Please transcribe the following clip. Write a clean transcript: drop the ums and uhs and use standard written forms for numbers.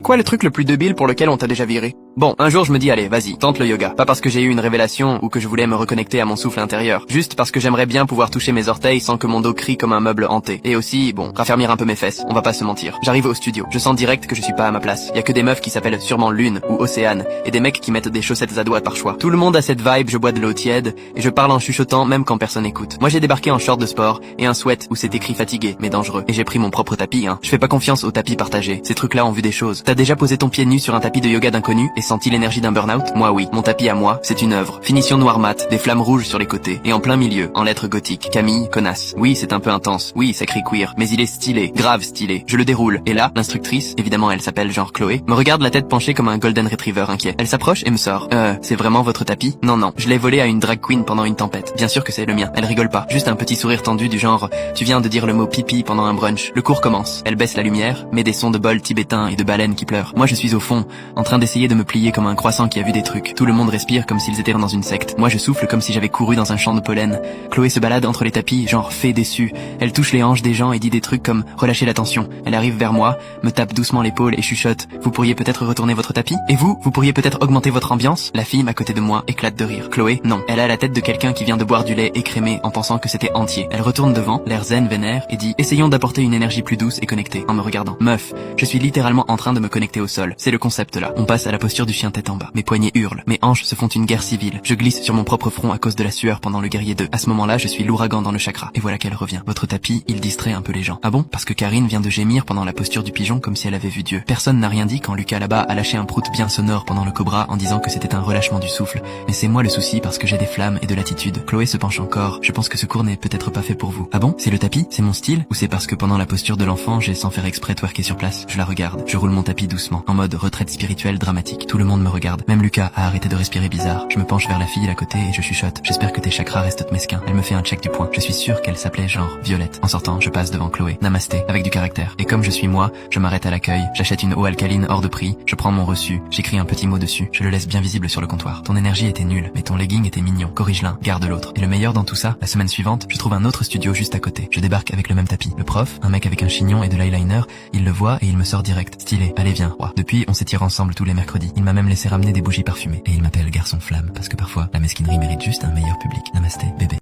Quoi le truc le plus débile pour lequel on t'a déjà viré? Bon, un jour je me dis allez, vas-y, tente le yoga. Pas parce que j'ai eu une révélation ou que je voulais me reconnecter à mon souffle intérieur. Juste parce que j'aimerais bien pouvoir toucher mes orteils sans que mon dos crie comme un meuble hanté. Et aussi, bon, raffermir un peu mes fesses, on va pas se mentir. J'arrive au studio, je sens direct que je suis pas à ma place. Y a que des meufs qui s'appellent sûrement Lune ou Océane, et des mecs qui mettent des chaussettes à doigts par choix. Tout le monde a cette vibe, je bois de l'eau tiède, et je parle en chuchotant même quand personne écoute. Moi j'ai débarqué en short de sport, et un sweat où c'est écrit fatigué, mais dangereux. Et j'ai pris mon propre tapis, hein. Je fais pas confiance aux tapis partagés. Ces trucs-là ont vu des choses. T'as déjà posé ton pied nu sur un tapis de yoga d'inconnu et senti l'énergie d'un burn-out? Moi oui, mon tapis à moi, c'est une œuvre. Finition noir mat, des flammes rouges sur les côtés, et en plein milieu, en lettres gothiques, Camille, connasse. Oui, c'est un peu intense, oui, ça crie queer, mais il est stylé, grave stylé. Je le déroule, et là, l'instructrice, évidemment elle s'appelle genre Chloé, me regarde la tête penchée comme un golden retriever inquiet. Elle s'approche et me sort. C'est vraiment votre tapis? Non, non, je l'ai volé à une drag queen pendant une tempête. Bien sûr que c'est le mien. Elle rigole pas, juste un petit sourire tendu du genre, tu viens de dire le mot pipi pendant un brunch. Le cours commence. Elle baisse la lumière, met des sons de bols tibétains et de baleines qui pleurent. Moi je suis au fond, en train d'essayer de me plier comme un croissant qui a vu des trucs. Tout le monde respire comme s'ils étaient dans une secte. Moi je souffle comme si j'avais couru dans un champ de pollen. Chloé se balade entre les tapis, genre fée déçue. Elle touche les hanches des gens et dit des trucs comme relâchez la tension. Elle arrive vers moi, me tape doucement l'épaule et chuchote. Vous pourriez peut-être retourner votre tapis? Et vous pourriez peut-être augmenter votre ambiance? La fille à côté de moi éclate de rire. Chloé, non. Elle a la tête de quelqu'un qui vient de boire du lait écrémé en pensant que c'était entier. Elle retourne devant, l'air zen vénère, et dit essayons d'apporter une énergie plus douce et connectée, en me regardant. Meuf, je suis littéralement en train de me connecter au sol. C'est le concept là. On passe à la posture du chien tête en bas. Mes poignets hurlent, mes hanches se font une guerre civile. Je glisse sur mon propre front à cause de la sueur pendant le guerrier 2. À ce moment-là, je suis l'ouragan dans le chakra. Et voilà qu'elle revient. Votre tapis, il distrait un peu les gens. Ah bon? Parce que Karine vient de gémir pendant la posture du pigeon comme si elle avait vu Dieu. Personne n'a rien dit quand Lucas là-bas a lâché un prout bien sonore pendant le cobra en disant que c'était un relâchement du souffle. Mais c'est moi le souci parce que j'ai des flammes et de l'attitude. Chloé se penche encore. Je pense que ce cours n'est peut-être pas fait pour vous. Ah bon? C'est le tapis? C'est mon style? Ou c'est parce que pendant la posture de l'enfant, j'ai sans faire exprès twerké sur place? Je la regarde. Je roule mon tapis doucement, en mode retraite spirituelle dramatique. Tout le monde me regarde. Même Lucas a arrêté de respirer bizarre. Je me penche vers la fille à côté et je chuchote. J'espère que tes chakras restent mesquins. Elle me fait un check du poing. Je suis sûr qu'elle s'appelait genre Violette. En sortant, je passe devant Chloé. Namasté, avec du caractère. Et comme je suis moi, je m'arrête à l'accueil. J'achète une eau alcaline hors de prix. Je prends mon reçu. J'écris un petit mot dessus. Je le laisse bien visible sur le comptoir. Ton énergie était nulle, mais ton legging était mignon. Corrige l'un, garde l'autre. Et le meilleur dans tout ça, la semaine suivante, je trouve un autre studio juste à côté. Je débarque avec le même tapis. Le prof, un mec avec un chignon et de l'eyeliner, il le voit et il me sort direct. Stylé. Allez viens, roi. Depuis, on s'étire ensemble tous les mercredis. Il m'a même laissé ramener des bougies parfumées. Et il m'appelle garçon flamme parce que parfois, la mesquinerie mérite juste un meilleur public. Namasté, bébé.